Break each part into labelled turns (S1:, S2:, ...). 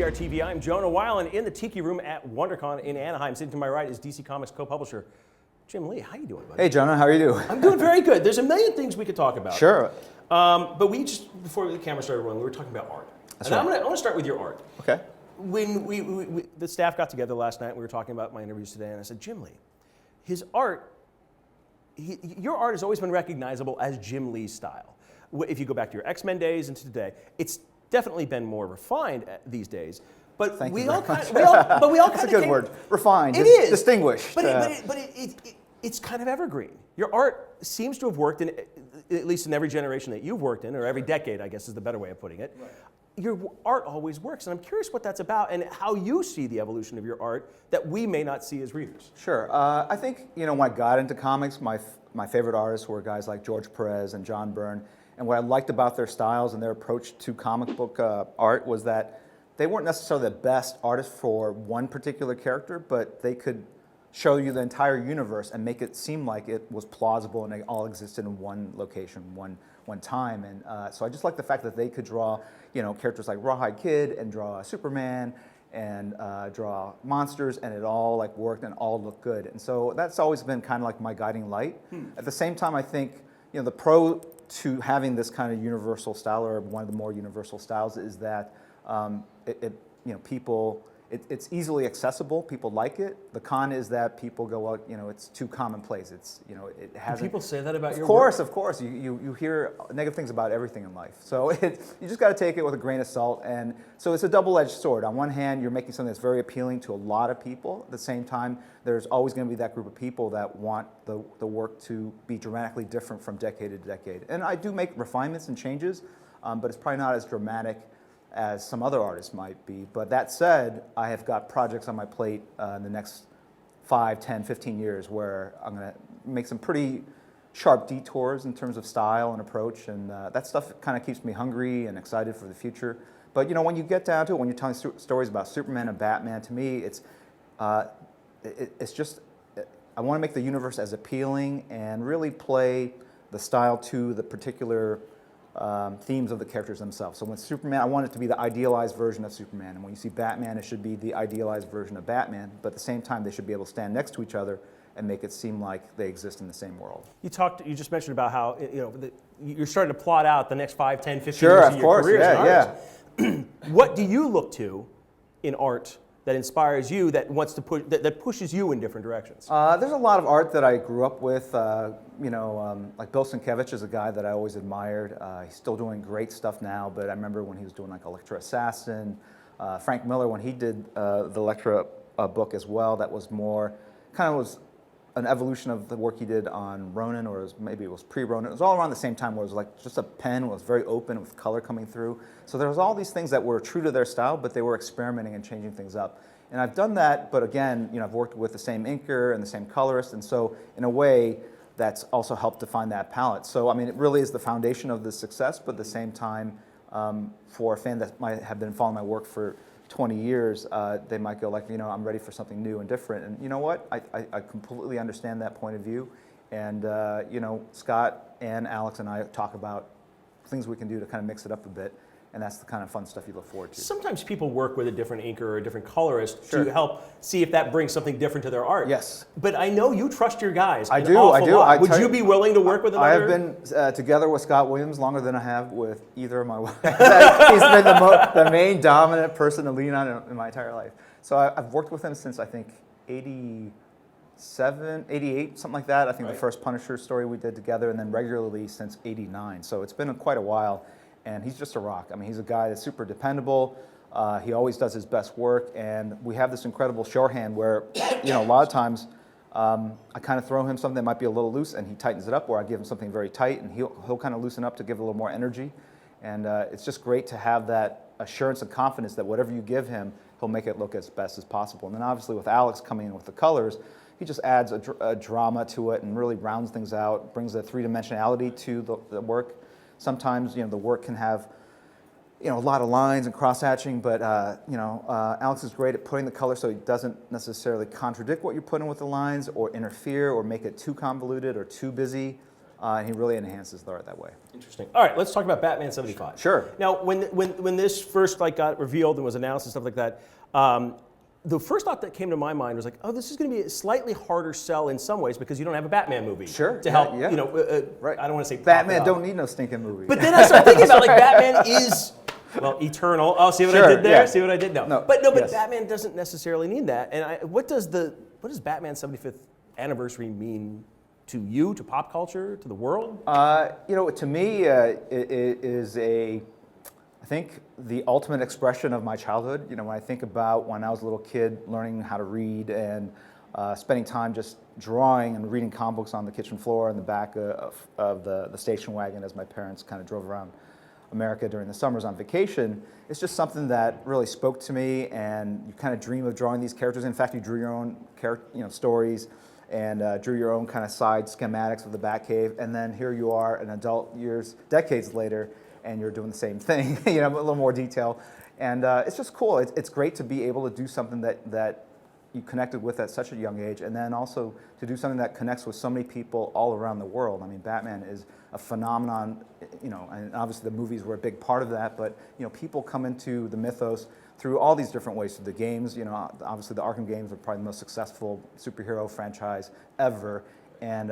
S1: CBR TV. I'm Jonah Weiland in the Tiki Room at WonderCon in Anaheim. Sitting to my right is DC Comics co-publisher Jim Lee. How you doing, buddy?
S2: Hey, Jonah. How are you doing?
S1: I'm doing very good. There's a million things we could talk about.
S2: Sure.
S1: But we just, before the camera started rolling, we were talking about art.
S2: That's
S1: and
S2: right.
S1: I want to start with your art.
S2: Okay.
S1: When the staff got together last night, we were talking about my interviews today, and I said, Jim Lee, his art, your art has always been recognizable as Jim Lee's style. If you go back to your X-Men days and to today, it's definitely been more refined these days. But we all kind of
S2: That's a good word. Refined.
S1: It is
S2: distinguished.
S1: But it's kind of evergreen. Your art seems to have worked in, at least in every generation that you've worked in, or every decade, I guess is the better way of putting it. Right. Your art always works, and I'm curious what that's about and how you see the evolution of your art that we may not see as readers.
S2: Sure. I think, when I got into comics, my favorite artists were guys like George Perez and John Byrne. And what I liked about their styles and their approach to comic book art was that they weren't necessarily the best artists for one particular character, but they could show you the entire universe and make it seem like it was plausible and they all existed in one location, one time. And so I just like the fact that they could draw, characters like Rawhide Kid and draw Superman and draw monsters, and it all worked and all looked good. And so that's always been kind of like my guiding light. At the same time, I think the pro to having this kind of universal style, or one of the more universal styles, is that it's easily accessible. People like it. The con is that people go, well, it's too commonplace. It has.
S1: People say that about your work?
S2: Of course. You hear negative things about everything in life. So you just got to take it with a grain of salt. And so it's a double-edged sword. On one hand, you're making something that's very appealing to a lot of people. At the same time, there's always going to be that group of people that want the work to be dramatically different from decade to decade. And I do make refinements and changes, but it's probably not as dramatic as some other artists might be. But that said, I have got projects on my plate in the next 5, 10, 15 years where I'm going to make some pretty sharp detours in terms of style and approach, and that stuff kind of keeps me hungry and excited for the future. But when you get down to it, when you're telling stories about Superman and Batman, to me, it's just, I want to make the universe as appealing and really play the style to the particular themes of the characters themselves. So when Superman, I want it to be the idealized version of Superman. And when you see Batman, it should be the idealized version of Batman. But at the same time, they should be able to stand next to each other and make it seem like they exist in the same world.
S1: You just mentioned about how you're starting to plot out the next 5, 10, 15
S2: sure,
S1: years
S2: of
S1: of
S2: course,
S1: your careers as an
S2: yeah.
S1: artist. What do you look to in art that inspires you, that wants to push, that pushes you in different directions?
S2: There's a lot of art that I grew up with. Like Bill Sienkiewicz is a guy that I always admired. He's still doing great stuff now, but I remember when he was doing like Elektra Assassin. Frank Miller, when he did the Elektra book as well, that was more, was an evolution of the work he did on Ronin, or maybe it was pre-Ronin. It was all around the same time where it was like just a pen, it was very open with color coming through. So there was all these things that were true to their style, but they were experimenting and changing things up. And I've done that, but again, I've worked with the same inker and the same colorist, and so in a way, that's also helped define that palette. So I mean, it really is the foundation of the success, but at the same time, for a fan that might have been following my work for 20 years, they might go like, I'm ready for something new and different. And you know what? I completely understand that point of view. And Scott and Alex and I talk about things we can do to kind of mix it up a bit. And that's the kind of fun stuff you look forward to. Sometimes
S1: people work with a different inker or a different colorist
S2: Sure.
S1: to help see if that brings something different to their art.
S2: Yes.
S1: But I know you trust your guys.
S2: I do.
S1: Would you be willing to work with another?
S2: I have been together with Scott Williams longer than I have with either of my wives. He's been the main dominant person to lean on in my entire life. So I've worked with him since I think 87, 88, something like that. I think the first Punisher story we did together, and then regularly since 89. So it's been quite a while. And he's just a rock. I mean, he's a guy that's super dependable. He always does his best work, and we have this incredible shorthand where, a lot of times I kind of throw him something that might be a little loose, and he tightens it up, or I give him something very tight, and he'll kind of loosen up to give it a little more energy. And it's just great to have that assurance and confidence that whatever you give him, he'll make it look as best as possible. And then obviously with Alex coming in with the colors, he just adds a drama to it and really rounds things out, brings a three-dimensionality to the work. Sometimes, the work can have, a lot of lines and cross-hatching, but, Alex is great at putting the color so it doesn't necessarily contradict what you're putting with the lines or interfere or make it too convoluted or too busy. and he really enhances the art that way.
S1: Interesting. All right, let's talk about Batman 75.
S2: Sure.
S1: Now, when this first got revealed and was announced and stuff like that, the first thought that came to my mind was like, oh, this is going to be a slightly harder sell in some ways because you don't have a Batman movie to help.
S2: Yeah.
S1: Right. I don't want to say
S2: Batman don't need no stinking movie.
S1: But then I started thinking about Batman is eternal. Oh, see what I did there? Yeah. See what I did? No. But Batman doesn't necessarily need that. And what does Batman 75th anniversary mean to you, to pop culture, to the world?
S2: To me, it is I think the ultimate expression of my childhood. When I think about when I was a little kid learning how to read and spending time just drawing and reading comic books on the kitchen floor in the back of the station wagon as my parents kind of drove around America during the summers on vacation, it's just something that really spoke to me, and you kind of dream of drawing these characters. In fact, you drew your own stories and drew your own kind of side schematics of the Batcave, and then here you are an adult decades later, and you're doing the same thing, a little more detail. And it's just cool. It's great to be able to do something that you connected with at such a young age, and then also to do something that connects with so many people all around the world. I mean, Batman is a phenomenon, and obviously the movies were a big part of that, but people come into the mythos through all these different ways, through the games. Obviously the Arkham games are probably the most successful superhero franchise ever, and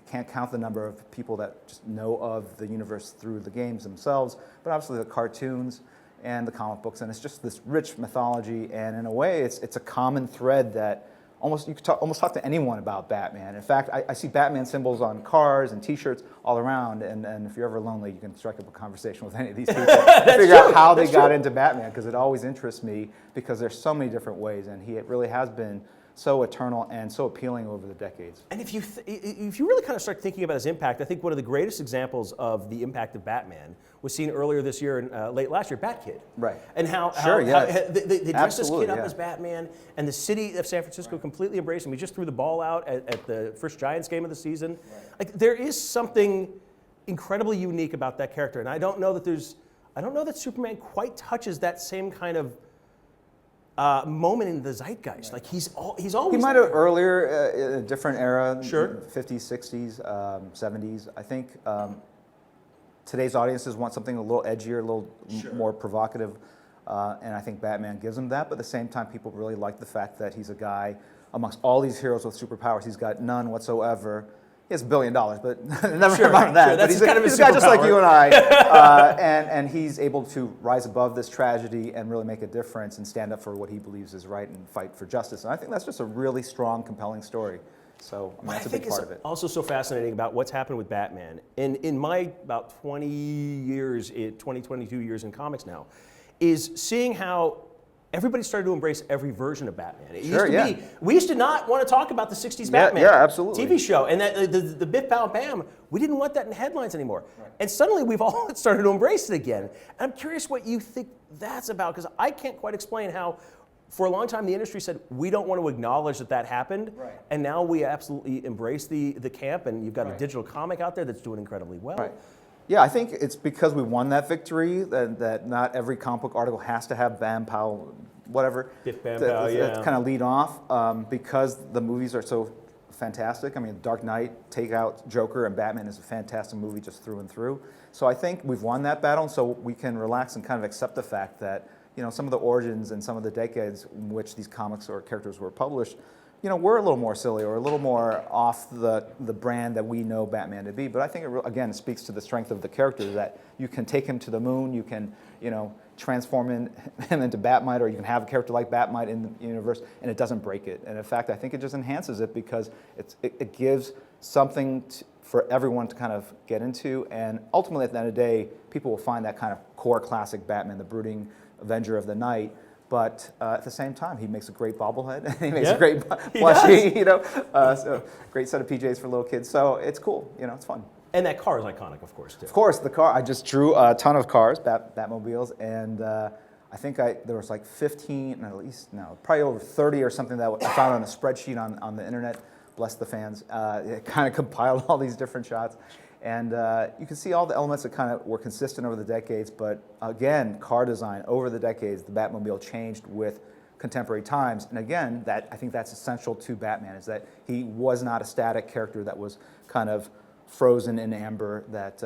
S2: can't count the number of people that just know of the universe through the games themselves, but obviously the cartoons and the comic books, and it's just this rich mythology, and in a way it's a common thread that you could almost talk to anyone about Batman. In fact, I see Batman symbols on cars and T-shirts all around, and if you're ever lonely, you can strike up a conversation with any of these people to figure out how they got into Batman, because it always interests me, because there's so many different ways, and he really has been so eternal and so appealing over the decades.
S1: And if you really kind of start thinking about his impact, I think one of the greatest examples of the impact of Batman was seen earlier this year and late last year, Batkid.
S2: Right.
S1: And how they dressed this kid up as Batman, and the city of San Francisco completely embraced him. He just threw the ball out at the first Giants game of the season. Right. Like, there is something incredibly unique about that character, and I don't know that Superman quite touches that same kind of moment in the zeitgeist. Like, he's always.
S2: He might have earlier in a different era,
S1: sure,
S2: 50s, 60s, 70s. I think today's audiences want something a little edgier, a little more provocative, and I think Batman gives them that. But at the same time, people really like the fact that he's a guy amongst all these heroes with superpowers. He's got none whatsoever. He has $1 billion, but never mind that. But he's a guy just like you and I, and he's able to rise above this tragedy and really make a difference and stand up for what he believes is right and fight for justice. And I think that's just a really strong, compelling story. So that's a big part of it.
S1: Also so fascinating about what's happened with Batman. In my about 22 years in comics now, is seeing how everybody started to embrace every version of Batman. We used to not want to talk about the 60s Batman
S2: absolutely.
S1: TV show, and that the Biff Bam Bam, we didn't want that in headlines anymore. Right. And suddenly we've all started to embrace it again. And I'm curious what you think that's about, because I can't quite explain how, for a long time, the industry said, we don't want to acknowledge that happened, and now we absolutely embrace the camp, and you've got a digital comic out there that's doing incredibly well.
S2: Right. Yeah, I think it's because we won that victory that not every comic book article has to have Bam Pow, whatever, to kind of lead off, because the movies are so fantastic. I mean, Dark Knight, take out Joker, and Batman is a fantastic movie just through and through. So I think we've won that battle, so we can relax and kind of accept the fact that some of the origins and some of the decades in which these comics or characters were published, we're a little more silly or a little more off the brand that we know Batman to be. But I think it again speaks to the strength of the character, that you can take him to the moon, you can transform him into Batmite, or you can have a character like Batmite in the universe, and it doesn't break it. And in fact, I think it just enhances it, because it gives something for everyone to kind of get into. And ultimately, at the end of the day, people will find that kind of core classic Batman, the brooding Avenger of the night. But at the same time, he makes a great bobblehead, and he makes a great plushie, so great set of PJs for little kids. So it's cool, it's fun.
S1: And that car is iconic, of course, too.
S2: Of course, the car. I just drew a ton of cars, Batmobiles, and I think there was like 15, probably over 30 or something that I found on a spreadsheet on the internet. Bless the fans. It kind of compiled all these different shots. And you can see all the elements that kind of were consistent over the decades, but again, car design over the decades, the Batmobile changed with contemporary times. And again, I think that's essential to Batman, is that he was not a static character that was kind of frozen in amber that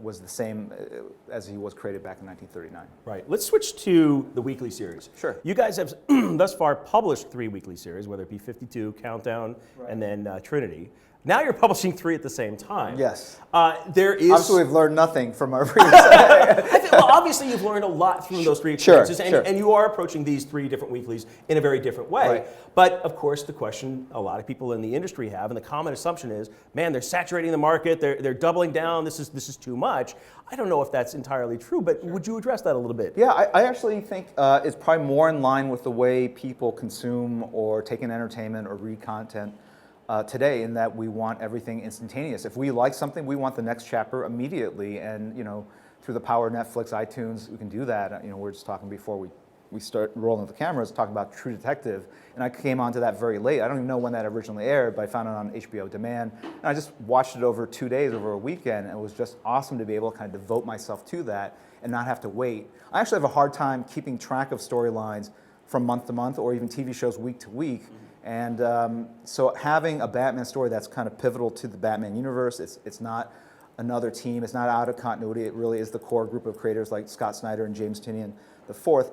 S2: was the same as he was created back in 1939.
S1: Right. Let's switch to the weekly series.
S2: Sure.
S1: You guys have thus far published 3 weekly series, whether it be 52, Countdown, and then Trinity. Now you're publishing 3 at the same time.
S2: Yes.
S1: There is.
S2: Obviously, we've learned nothing from our previous.
S1: Well, obviously, you've learned a lot through those 3 experiences, and you are approaching these 3 different weeklies in a very different way.
S2: Right.
S1: But of course, the question a lot of people in the industry have, and the common assumption is, man, they're saturating the market, they're doubling down. This is too much. I don't know if that's entirely true, but would you address that a little bit?
S2: Yeah, I actually think it's probably more in line with the way people consume or take in entertainment or read content. Today, in that we want everything instantaneous. If we like something, we want the next chapter immediately, and through the power of Netflix, iTunes, we can do that. We were just talking before we start rolling the cameras, talking about True Detective, and I came onto that very late. I don't even know when that originally aired, but I found it on HBO Demand, and I just watched it over 2 days, over a weekend, and it was just awesome to be able to kind of devote myself to that and not have to wait. I actually have a hard time keeping track of storylines from month to month, or even TV shows week to week. And so having a Batman story that's kind of pivotal to the Batman universe, it's not another team, it's not out of continuity, it really is the core group of creators like Scott Snyder and James Tynion IV,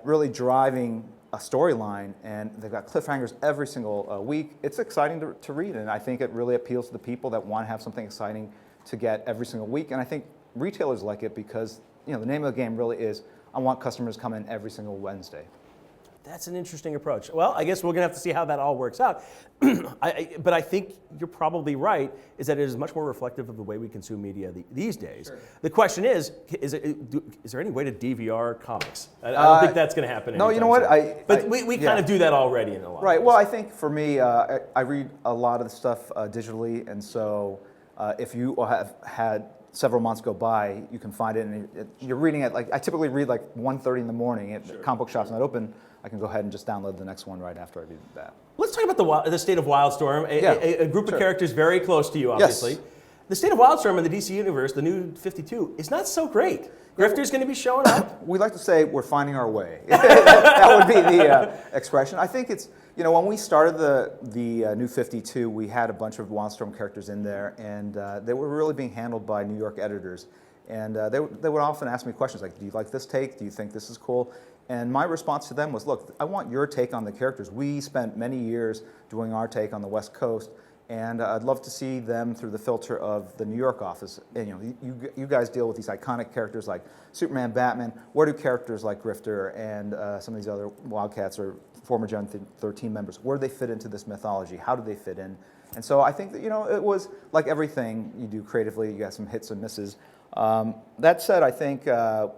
S2: really driving a storyline, and they've got cliffhangers every single week. It's exciting to read, and I think it really appeals to the people that want to have something exciting to get every single week, and I think retailers like it because the name of the game really is, I want customers to come in every single Wednesday.
S1: That's an interesting approach. Well, I guess we're going to have to see how that all works out. But I think you're probably right, is that it is much more reflective of the way we consume media these days. Sure. The question is there any way to DVR comics? I don't think that's going to happen.
S2: No, you know what?
S1: But we kind of do that already in a lot.
S2: Right. Well, I think for me, I read a lot of the stuff digitally, and so if you have had several months go by, you can find it, and you're reading it. Like I typically read like 1:30 in the morning. If comic book shop's not open, I can go ahead and just download the next one right after I read that.
S1: Let's talk about the state of Wildstorm, a group of characters very close to you, obviously. Yes. The state of Wildstorm in the DC universe, the new 52, is not so great. Grifter's going to be showing up.
S2: We like to say we're finding our way. That would be the expression. I think it's, when we started the new 52, we had a bunch of Wildstorm characters in there, and they were really being handled by New York editors. And they would often ask me questions like, do you like this take? Do you think this is cool? And my response to them was, look, I want your take on the characters. We spent many years doing our take on the West Coast, and I'd love to see them through the filter of the New York office. And you guys deal with these iconic characters like Superman, Batman. Where do characters like Grifter and some of these other Wildcats or former Gen 13 members, where do they fit into this mythology? How do they fit in? And so I think that, it was like everything you do creatively, you got some hits and misses. That said, I think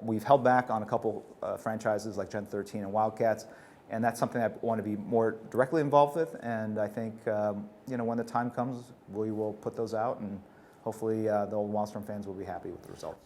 S2: we've held back on a couple franchises like Gen 13 and Wildcats, and that's something I want to be more directly involved with. And I think when the time comes, we will put those out, and hopefully the old Wildstorm fans will be happy with the results.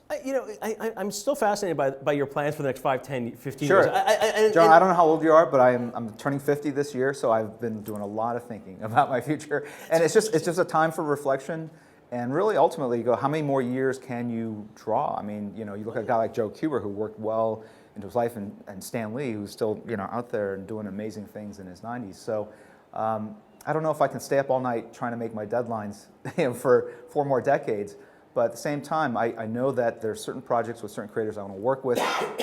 S1: I'm still fascinated by your plans for the next 5, 10, 15
S2: sure.
S1: years.
S2: John, I don't know how old you are, but I'm turning 50 this year, so I've been doing a lot of thinking about my future, and it's just a time for reflection. And really, ultimately, you go, how many more years can you draw? I mean, you look at a guy like Joe Kubert, who worked well into his life, and Stan Lee, who's still, out there and doing amazing things in his 90s. So I don't know if I can stay up all night trying to make my deadlines for 4 more decades. But at the same time, I know that there are certain projects with certain creators I want to work with,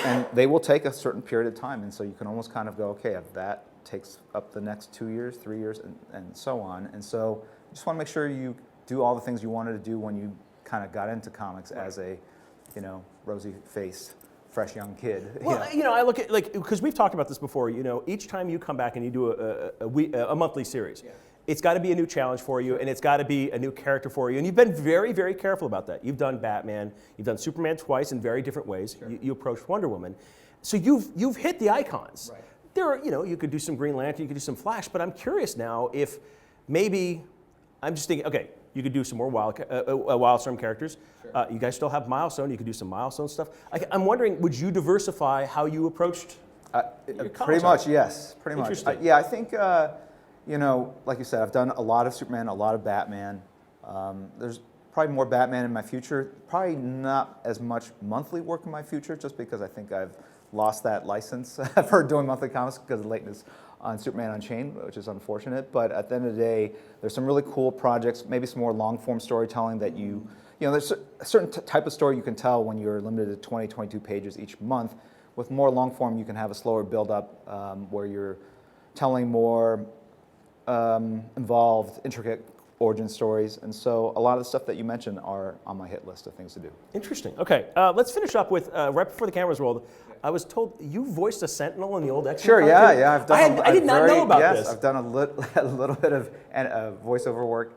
S2: and they will take a certain period of time. And so you can almost kind of go, okay, if that takes up the next 2 years, 3 years, and so on. And so I just want to make sure you do all the things you wanted to do when you kind of got into comics as a, rosy-faced, fresh young kid.
S1: Well, I look at, because we've talked about this before, each time you come back and you do a monthly series, it's got to be a new challenge for you, and it's got to be a new character for you, and you've been very, very careful about that. You've done Batman, you've done Superman twice in very different ways. Sure. You approached Wonder Woman. So you've hit the icons. Right. There are, you could do some Green Lantern, you could do some Flash, but I'm curious now if maybe, I'm just thinking, okay, you could do some more Wildstorm characters. Sure. You guys still have Milestone. You could do some Milestone stuff. I'm wondering, would you diversify how you approached
S2: pretty much, yes. Pretty much.
S1: Interesting.
S2: I think, like you said, I've done a lot of Superman, a lot of Batman. There's probably more Batman in my future. Probably not as much monthly work in my future, just because I think I've lost that license for doing monthly comics because of the lateness on Superman Unchained, which is unfortunate. But at the end of the day, there's some really cool projects, maybe some more long-form storytelling that you know, there's a certain type of story you can tell when you're limited to 20, 22 pages each month. With more long-form, you can have a slower build-up where you're telling more involved, intricate origin stories. And so a lot of the stuff that you mentioned are on my hit list of things to do.
S1: Interesting. Okay, let's finish up with, right before the cameras rolled, I was told you voiced a Sentinel in the old X-Men
S2: Sure,
S1: cartoon?
S2: yeah. I've done
S1: I did not know about this.
S2: Yes, I've done a little bit of voiceover work.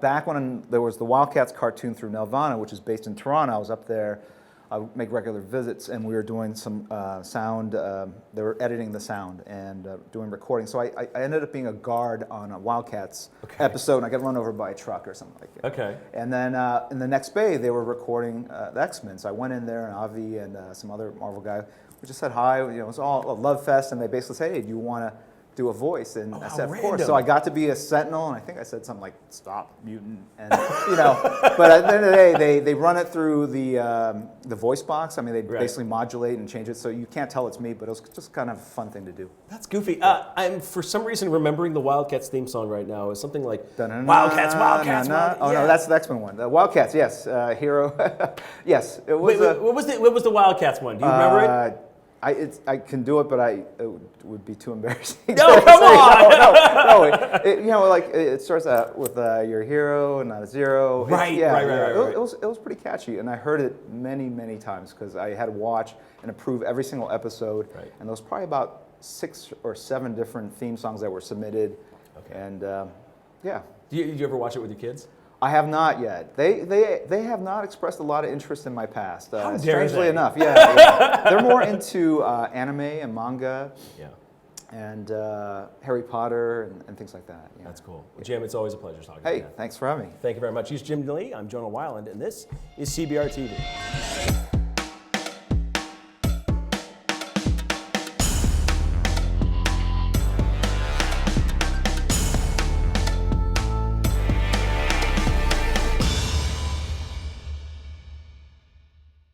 S2: Back when there was the Wildcats cartoon through Nelvana, which is based in Toronto, I was up there. I would make regular visits, and we were doing some sound. They were editing the sound and doing recording. So I ended up being a guard on a Wildcats episode, and I got run over by a truck or something like that.
S1: Okay.
S2: And then in the next bay, they were recording the X-Men. So I went in there, and Avi and some other Marvel guy, we just said hi. You know, it was all a love fest, and they basically said, "Hey, do you want to do a voice?" And I said, "Of course." So I got to be a Sentinel, and I think I said something like "Stop, mutant," and you know. But at the end of the day, they run it through the voice box. I mean, they basically modulate and change it, so you can't tell it's me. But it was just kind of a fun thing to do.
S1: That's goofy. I'm for some reason remembering the Wildcats theme song right now. It's something like Wildcats, Wildcats.
S2: Oh no, that's the X-Men one. The Wildcats, yes. Hero, yes. It was.
S1: Wait, what was the Wildcats one? Do you remember it?
S2: I can do it, but it would be too embarrassing.
S1: No, come on!
S2: No. You know, like it starts out with your hero and not a zero.
S1: Right.
S2: It was pretty catchy, and I heard it many times because I had to watch and approve every single episode. Right. And there was probably about 6 or 7 different theme songs that were submitted. Okay. And yeah.
S1: Did you ever watch it with your kids?
S2: I have not yet. They have not expressed a lot of interest in my past.
S1: How dare
S2: strangely
S1: they?
S2: enough, yeah. They're more into anime and manga, and Harry Potter and things like that. Yeah.
S1: That's cool. Well, Jim, it's always a pleasure talking to you.
S2: Hey, thanks for having me.
S1: Thank you very much. He's Jim Lee. I'm Jonah Weiland, and this is CBR TV.